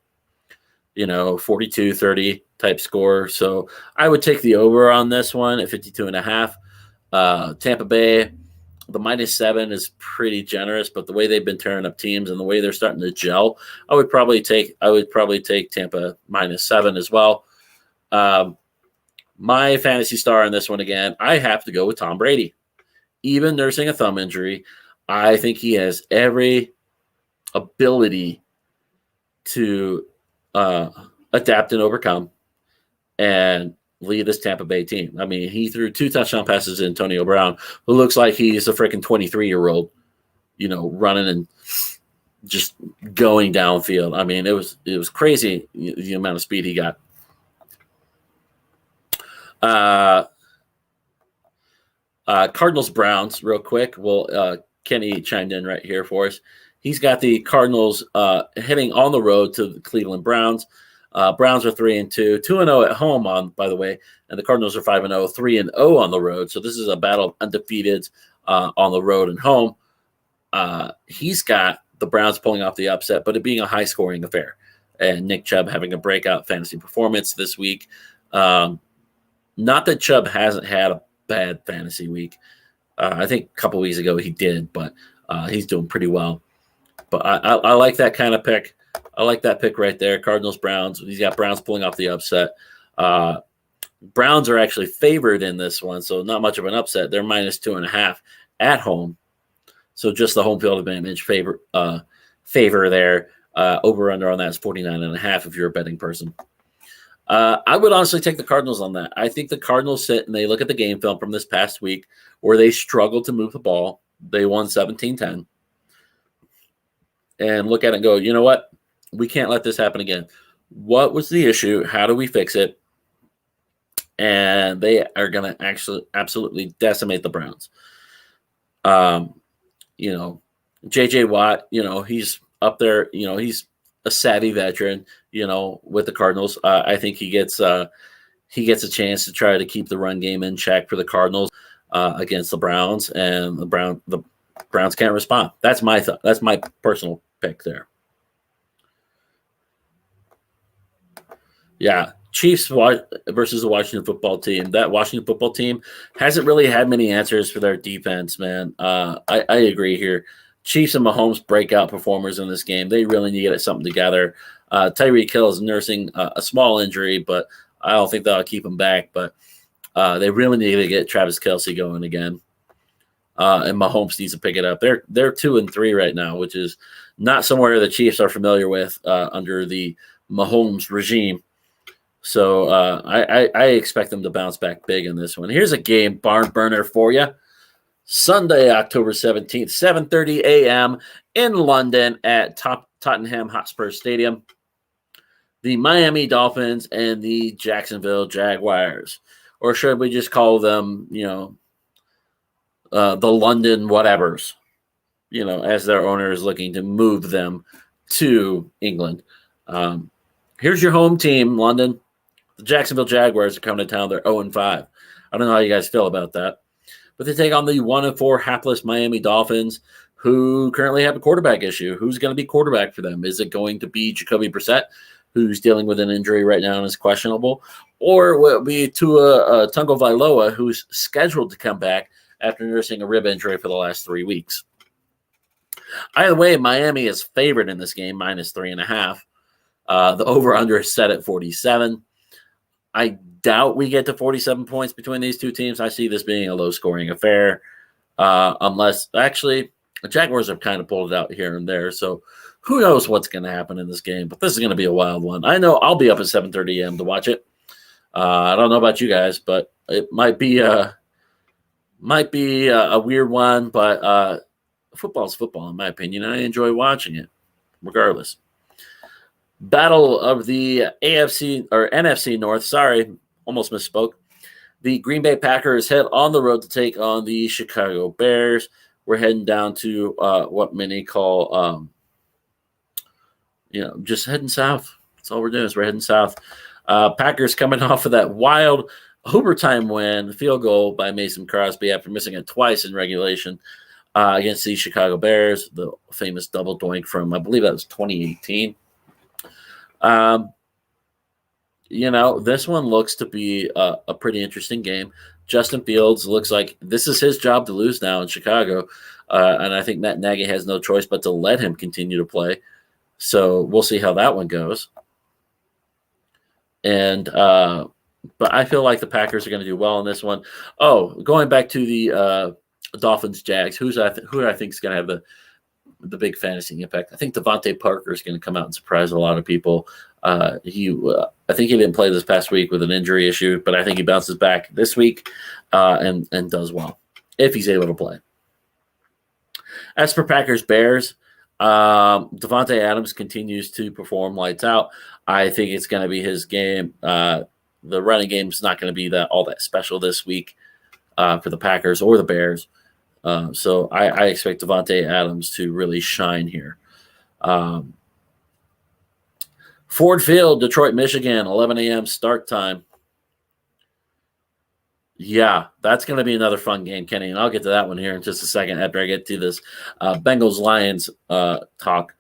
Speaker 1: 42-30 type score. So I would take the over on this one at 52.5. Tampa Bay, the -7 is pretty generous, but the way they've been tearing up teams and the way they're starting to gel, I would probably take Tampa -7 as well. My fantasy star in this one again, I have to go with Tom Brady. Even nursing a thumb injury, I think he has every ability to adapt and overcome and lead this Tampa Bay team. I mean, he threw 2 touchdown passes to Antonio Brown, who looks like he's a freaking 23-year-old, running and just going downfield. I mean, it was crazy the amount of speed he got. Cardinals Browns real quick. Well, Kenny chimed in right here for us. He's got the Cardinals heading on the road to the Cleveland Browns. Browns are 3-2, 2-0 at home by the way, and the Cardinals are 5-0, 3-0 on the road. So this is a battle of undefeated on the road and home. He's got the Browns pulling off the upset, but it being a high scoring affair, and Nick Chubb having a breakout fantasy performance this week. Not that Chubb hasn't had a bad fantasy week. I think a couple weeks ago he did, but he's doing pretty well. But I like that kind of pick. I like that pick right there. Cardinals, Browns. He's got Browns pulling off the upset. Browns are actually favored in this one, so not much of an upset. They're -2.5 at home. So just the home field advantage favor there. Over under on that is 49.5 if you're a betting person. I would honestly take the Cardinals on that. I think the Cardinals sit and they look at the game film from this past week where they struggled to move the ball. They won 17-10. And look at it and go, you know what? We can't let this happen again. What was the issue? How do we fix it? And they are going to actually absolutely decimate the Browns. J.J. Watt, he's up there. He's a savvy veteran, with the Cardinals. I think he gets a chance to try to keep the run game in check for the Cardinals against the Browns, and the Browns can't respond. That's my thought. That's my personal pick there. Yeah, Chiefs versus the Washington football team. That Washington football team hasn't really had many answers for their defense, man. I agree here. Chiefs and Mahomes breakout performers in this game. They really need to get something together. Tyreek Hill is nursing a small injury, but I don't think that'll keep him back. But they really need to get Travis Kelce going again. And Mahomes needs to pick it up. They're 2-3 right now, which is not somewhere the Chiefs are familiar with under the Mahomes regime. So I expect them to bounce back big in this one. Here's a game barn burner for you. Sunday, October 17th, 7:30 a.m. in London at Tottenham Hotspur Stadium. The Miami Dolphins and the Jacksonville Jaguars. Or should we just call them, the London whatevers, as their owner is looking to move them to England. Here's your home team, London. The Jacksonville Jaguars are coming to town. They're 0-5. I don't know how you guys feel about that. But they take on the 1-4 hapless Miami Dolphins, who currently have a quarterback issue. Who's going to be quarterback for them? Is it going to be Jacoby Brissett, who's dealing with an injury right now and is questionable? Or will it be Tua Tagovailoa, who's scheduled to come back after nursing a rib injury for the last 3 weeks? Either way, Miami is favored in this game, -3.5. The over-under is set at 47. I doubt we get to 47 points between these two teams. I see this being a low-scoring affair, unless actually the Jaguars have kind of pulled it out here and there. So who knows what's going to happen in this game? But this is going to be a wild one. I know I'll be up at 7:30 a.m. to watch it. I don't know about you guys, but it might be a weird one. But football's football, in my opinion. I enjoy watching it, regardless. Battle of the AFC or NFC North. Sorry, almost misspoke. The Green Bay Packers head on the road to take on the Chicago Bears. We're heading down to what many call just heading south. That's all we're doing is we're heading south. Packers coming off of that wild overtime win, field goal by Mason Crosby after missing it twice in regulation against the Chicago Bears, the famous double doink from, I believe that was 2018. This one looks to be a pretty interesting game. Justin Fields looks like this is his job to lose now in Chicago, and I think Matt Nagy has no choice but to let him continue to play. So we'll see how that one goes. And but I feel like the Packers are going to do well in this one. Oh, going back to the Dolphins Jags, who I think is going to have the big fantasy impact? I think Devontae Parker is going to come out and surprise a lot of people. I think he didn't play this past week with an injury issue, but I think he bounces back this week and does well if he's able to play. As for Packers Bears, Devontae Adams continues to perform lights out. I think it's going to be his game. The running game is not going to be all that special this week for the Packers or the Bears. So I expect Devontae Adams to really shine here. Ford Field, Detroit, Michigan, 11 a.m. start time. Yeah, that's going to be another fun game, Kenny, and I'll get to that one here in just a second after I get to this Bengals-Lions talk.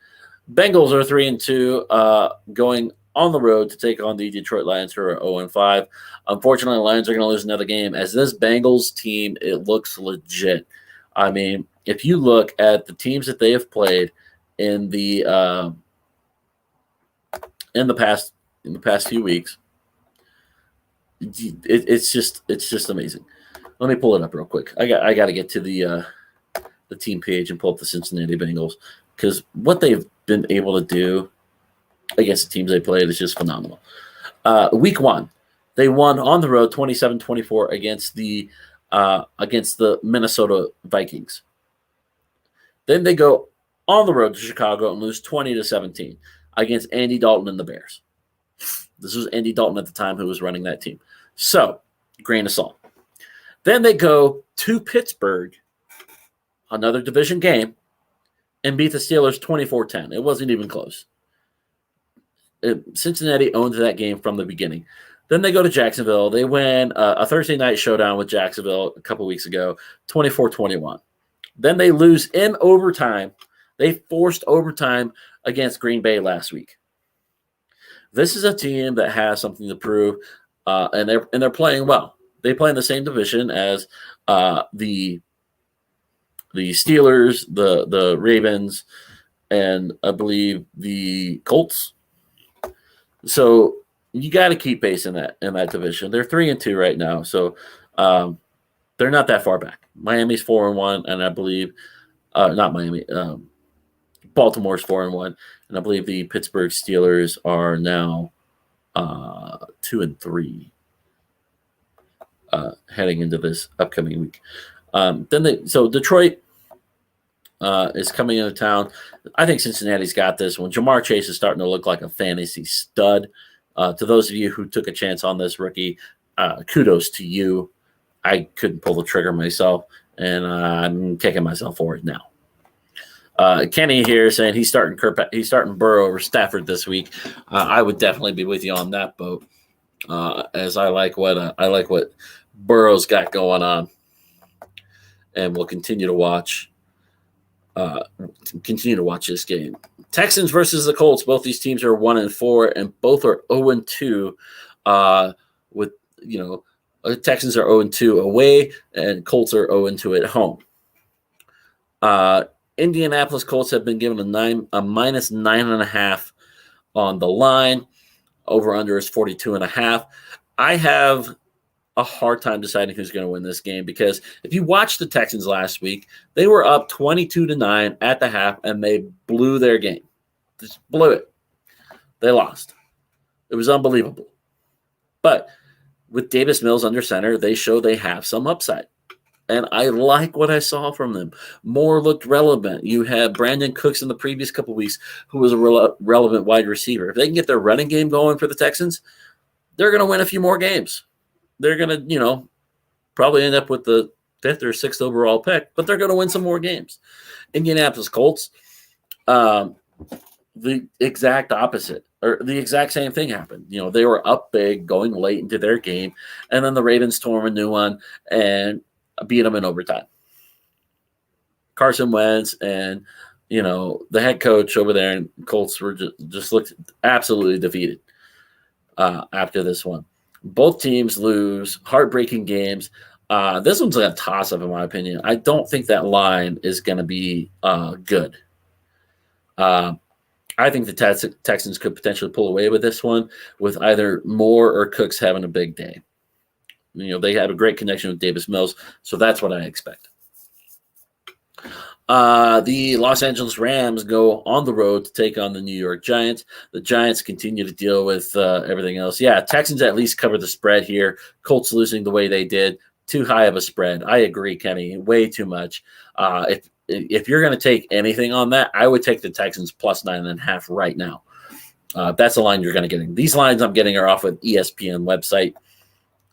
Speaker 1: Bengals are 3-2, going on the road to take on the Detroit Lions, who are 0-5. Unfortunately, the Lions are going to lose another game. As this Bengals team, it looks legit. I mean, if you look at the teams that they have played in the past few weeks, it's just amazing. Let me pull it up real quick. I got to get to the team page and pull up the Cincinnati Bengals, because what they've been able to do against the teams they played is just phenomenal. Week 1, they won on the road 27-24 against the Minnesota Vikings. Then they go on the road to Chicago and lose 20-17 against Andy Dalton and the Bears. This was Andy Dalton at the time who was running that team. So, grain of salt. Then they go to Pittsburgh, another division game, and beat the Steelers 24-10. It wasn't even close. Cincinnati owned that game from the beginning. Then they go to Jacksonville. They win a Thursday night showdown with Jacksonville a couple weeks ago, 24-21. Then they lose in overtime. They forced overtime against Green Bay last week. This is a team that has something to prove, and they're playing well. They play in the same division as the Steelers, the Ravens, and I believe the Colts. So you got to keep pace in that division. They're 3-2 right now, so they're not that far back. Miami's 4-1, and I believe not Miami. Baltimore's 4-1, and I believe the Pittsburgh Steelers are now 2-3 heading into this upcoming week. So Detroit is coming into town. I think Cincinnati's got this one. Jamar Chase is starting to look like a fantasy stud. To those of you who took a chance on this rookie, kudos to you. I couldn't pull the trigger myself, and I'm kicking myself for it now. Kenny here saying he's starting Burrow over Stafford this week. I would definitely be with you on that boat, as I like what Burrow's got going on, and we'll continue to watch this game. Texans versus the Colts. Both these teams are 1-4, and both are 0-2. Texans are 0-2 away, and Colts are 0-2 at home. Indianapolis Colts have been given a minus 9.5 on the line. Over under is 42.5. I have a hard time deciding who's going to win this game, because if you watched the Texans last week, they were up 22-9 at the half, and they blew their game. Just blew it. They lost. It was unbelievable. But with Davis Mills under center, they show they have some upside. And I like what I saw from them. Moore looked relevant. You had Brandon Cooks in the previous couple of weeks, who was a relevant wide receiver. If they can get their running game going for the Texans, they're going to win a few more games. They're going to, probably end up with the 5th or 6th overall pick, but they're going to win some more games. Indianapolis Colts, the exact opposite, or the exact same thing happened. They were up big going late into their game, and then the Ravens tore them a new one and beat them in overtime. Carson Wentz and the head coach over there in Colts were just looked absolutely defeated after this one. Both teams lose, heartbreaking games. This one's a toss-up, in my opinion. I don't think that line is going to be good. I think the Texans could potentially pull away with this one, with either Moore or Cooks having a big day. They have a great connection with Davis Mills, so that's what I expect. The Los Angeles Rams go on the road to take on the New York Giants. The Giants continue to deal with everything else. Yeah, Texans at least cover the spread here. Colts losing the way they did. Too high of a spread. I agree, Kenny. Way too much. If you're going to take anything on that, I would take the Texans plus 9.5 right now. That's the line you're going to get. These lines I'm getting are off of ESPN website.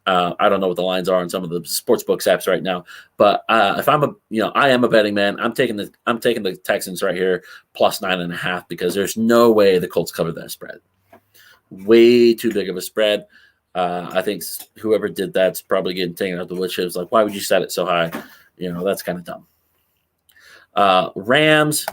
Speaker 1: I don't know what the lines are on some of the sportsbooks apps right now, but if I am a betting man, I'm taking the Texans right here plus 9.5 because there's no way the Colts cover that spread. Way too big of a spread. I think whoever did that's probably getting taken out the woodshed. Like, why would you set it so high? That's kind of dumb. Rams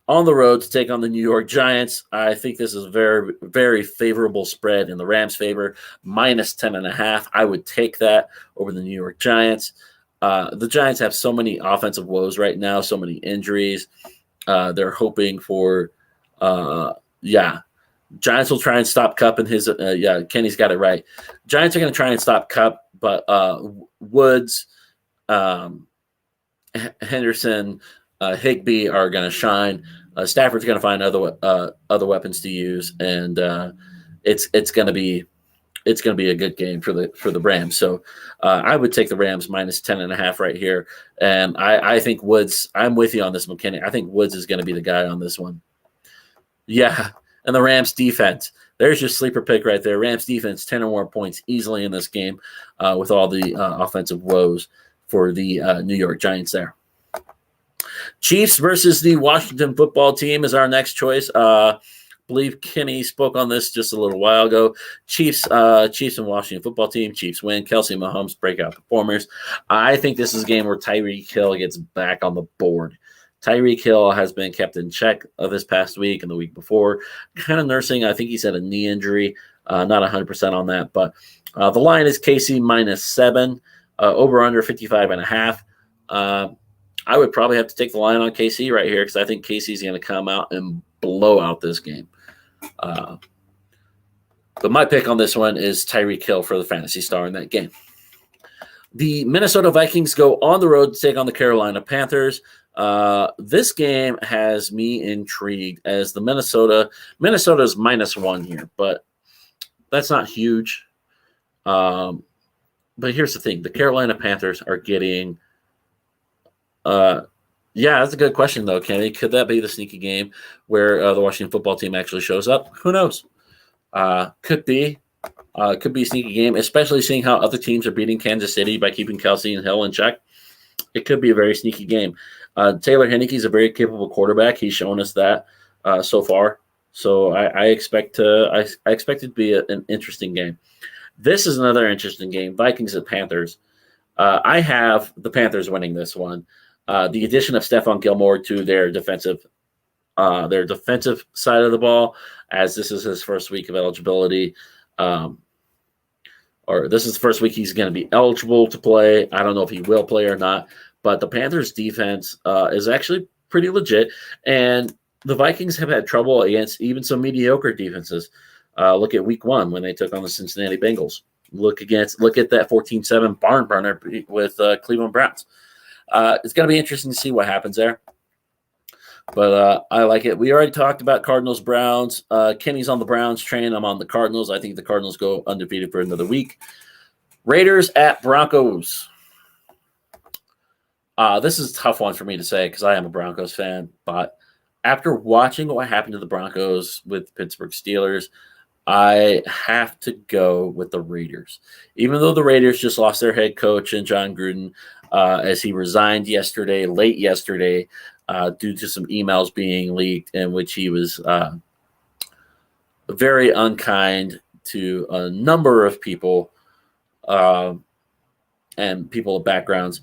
Speaker 1: on the road to take on the New York Giants. I think this is a very, very favorable spread in the Rams' favor, minus 10.5. I would take that over the New York Giants. The Giants have so many offensive woes right now, so many injuries. They're hoping for, Giants will try and stop Kupp and his, Kenny's got it right. Giants are going to try and stop Kupp, but Woods, Henderson, Higbee are going to shine. Stafford's going to find other weapons to use, and it's going to be a good game for the Rams. So I would take the Rams minus 10.5 right here, and I think Woods. I'm with you on this, McKinney. I think Woods is going to be the guy on this one. Yeah, and the Rams defense. There's your sleeper pick right there. Rams defense 10 or more points easily in this game, with all the offensive woes for the New York Giants there. Chiefs versus the Washington football team is our next choice. Believe Kenny spoke on this just a little while ago. Chiefs and Washington football team. Chiefs win. Kelsey and Mahomes breakout performers. I think this is a game where Tyreek Hill gets back on the board. Tyreek Hill has been kept in check this past week and the week before. Kind of nursing, I think he's had a knee injury. Not 100% on that, but the line is KC minus 7, over under 55.5. I would probably have to take the line on KC right here because I think KC's going to come out and blow out this game. But my pick on this one is Tyreek Hill for the fantasy star in that game. The Minnesota Vikings go on the road to take on the Carolina Panthers. This game has me intrigued as the Minnesota's -1 here, but that's not huge. But here's the thing. The Carolina Panthers are getting that's a good question, though, Kenny. Could that be the sneaky game where the Washington football team actually shows up? Who knows? Could be. Could be a sneaky game, especially seeing how other teams are beating Kansas City by keeping Kelsey and Hill in check. It could be a very sneaky game. Taylor Heinicke is a very capable quarterback. He's shown us that so far. So I expect it to be an interesting game. This is another interesting game. Vikings and Panthers. I have the Panthers winning this one. The addition of Stephon Gilmore to their defensive side of the ball, as this is his first week of eligibility, or this is the first week he's going to be eligible to play. I don't know if he will play or not, but the Panthers defense is actually pretty legit, and the Vikings have had trouble against even some mediocre defenses. Look at week 1 when they took on the Cincinnati Bengals. Look at that 14-7 barn burner with Cleveland Browns. It's going to be interesting to see what happens there. But I like it. We already talked about Cardinals-Browns. Kenny's on the Browns train. I'm on the Cardinals. I think the Cardinals go undefeated for another week. Raiders at Broncos. This is a tough one for me to say because I am a Broncos fan. But after watching what happened to the Broncos with the Pittsburgh Steelers, I have to go with the Raiders. Even though the Raiders just lost their head coach and John Gruden as he resigned late yesterday. due to some emails being leaked in which he was very unkind to a number of people and people of backgrounds.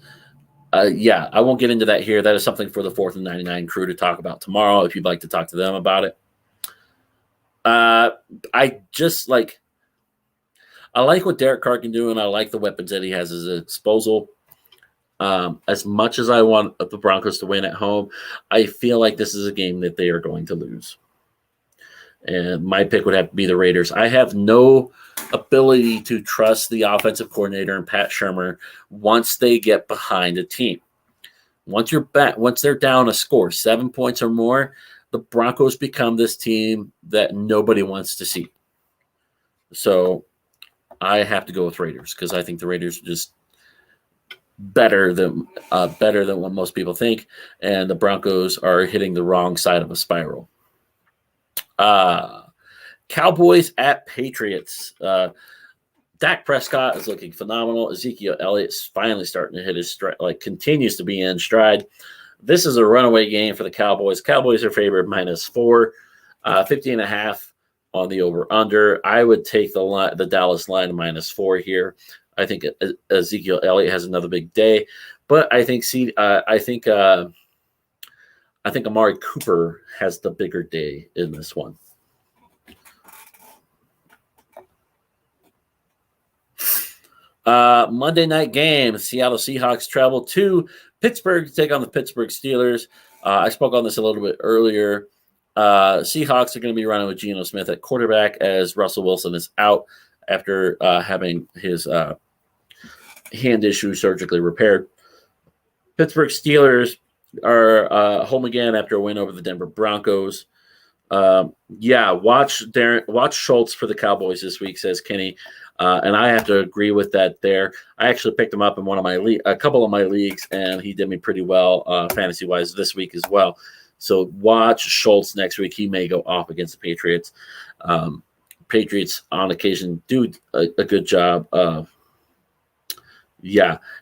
Speaker 1: I won't get into that here. That is something for the 4th and 99 crew to talk about tomorrow if you'd like to talk to them about it. I like what Derek Carr can do, and I like the weapons that he has at his disposal. As much as I want the Broncos to win at home, I feel like this is a game that they are going to lose. And my pick would have to be the Raiders. I have no ability to trust the offensive coordinator and Pat Shurmur once they get behind a team. Once they're down a score, 7 points or more, the Broncos become this team that nobody wants to see. So I have to go with Raiders because I think the Raiders are just better than what most people think, and the Broncos are hitting the wrong side of a spiral. Cowboys at Patriots. Dak Prescott is looking phenomenal. Ezekiel Elliott's finally starting to hit his stride, continues to be in stride. This is a runaway game for the Cowboys. Cowboys are favored -4, 50.5 on the over/under. I would take the Dallas line -4 here. I think Ezekiel Elliott has another big day, but I think Amari Cooper has the bigger day in this one. Monday night game, Seattle Seahawks travel to Pittsburgh to take on the Pittsburgh Steelers. I spoke on this a little bit earlier. Seahawks are going to be running with Geno Smith at quarterback as Russell Wilson is out after having his hand issue surgically repaired. Pittsburgh Steelers are home again after a win over the Denver Broncos. Watch Schultz for the Cowboys this week, says Kenny. And I have to agree with that there. I actually picked him up in a couple of my leagues, and he did me pretty well fantasy-wise this week as well. So watch Schultz next week. He may go off against the Patriots. Patriots on occasion do a good job.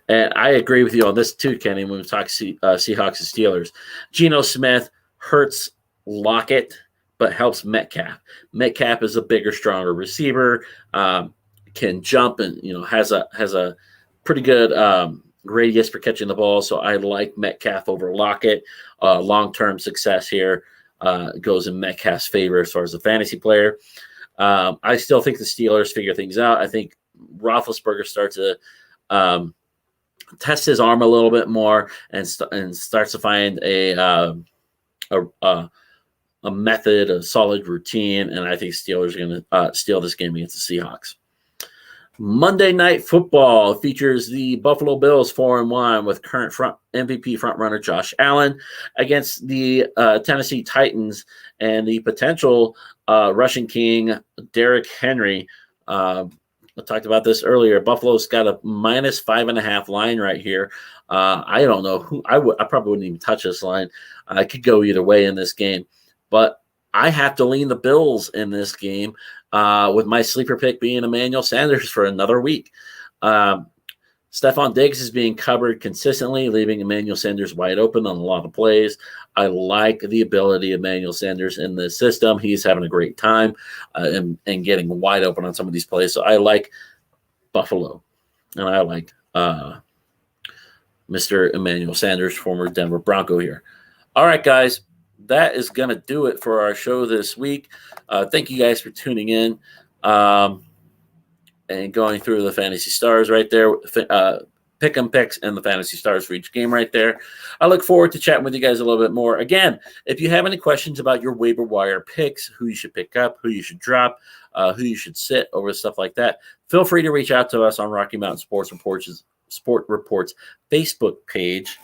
Speaker 1: And I agree with you on this too, Kenny, when we talk Seahawks and Steelers. Geno Smith hurts Lockett, but helps Metcalf. Metcalf is a bigger, stronger receiver, can jump and has a pretty good radius for catching the ball. So I like Metcalf over Lockett. Long-term success here goes in Metcalf's favor as far as a fantasy player. I still think the Steelers figure things out. I think Roethlisberger starts to test his arm a little bit more and starts to find a method, a solid routine, and I think Steelers are going to steal this game against the Seahawks. Monday Night Football features the Buffalo Bills 4-1 with current MVP frontrunner Josh Allen against the Tennessee Titans and the potential rushing king Derrick Henry. I talked about this earlier. Buffalo's got a -5.5 line right here. I don't know who I probably wouldn't even touch this line. I could go either way in this game, but I have to lean the Bills in this game with my sleeper pick being Emmanuel Sanders for another week. Stephon Diggs is being covered consistently, leaving Emmanuel Sanders wide open on a lot of plays. I like the ability of Emmanuel Sanders in this system. He's having a great time and getting wide open on some of these plays. So I like Buffalo, and I like Mr. Emmanuel Sanders, former Denver Bronco here. All right, guys. That is going to do it for our show this week. Thank you guys for tuning in and going through the Fantasy Stars right there. Pick 'em picks and the Fantasy Stars for each game right there. I look forward to chatting with you guys a little bit more. Again, if you have any questions about your waiver wire picks, who you should pick up, who you should drop, who you should sit over, stuff like that, feel free to reach out to us on Rocky Mountain Sport Reports Facebook page.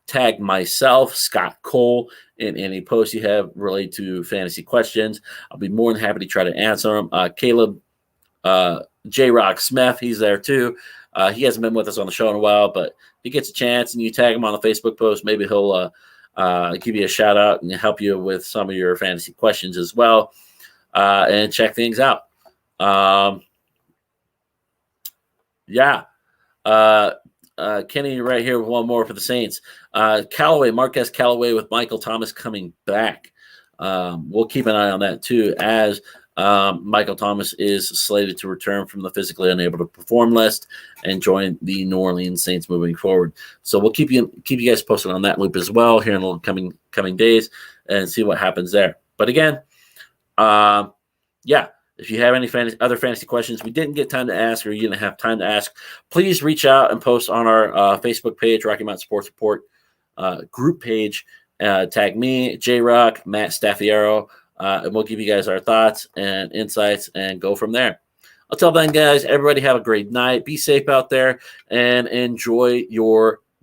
Speaker 1: Tag myself, Scott Cole, in any posts you have related to fantasy questions. I'll be more than happy to try to answer them. Caleb J-Rock Smith, he's there too. He hasn't been with us on the show in a while, but if he gets a chance and you tag him on the Facebook post, maybe he'll give you a shout out and help you with some of your fantasy questions as well, and check things out. Kenny right here with one more for the Saints. Marquez Callaway with Michael Thomas coming back. We'll keep an eye on that too, as Michael Thomas is slated to return from the physically unable to perform list and join the New Orleans Saints moving forward. So we'll keep you guys posted on that loop as well here in the coming days and see what happens there. But again, if you have any other fantasy questions we didn't get time to ask or you didn't have time to ask, please reach out and post on our Facebook page, Rocky Mountain Sports Report group page. Tag me, J-Rock, Matt Staffiero, and we'll give you guys our thoughts and insights and go from there. Until then, guys, everybody have a great night. Be safe out there and enjoy your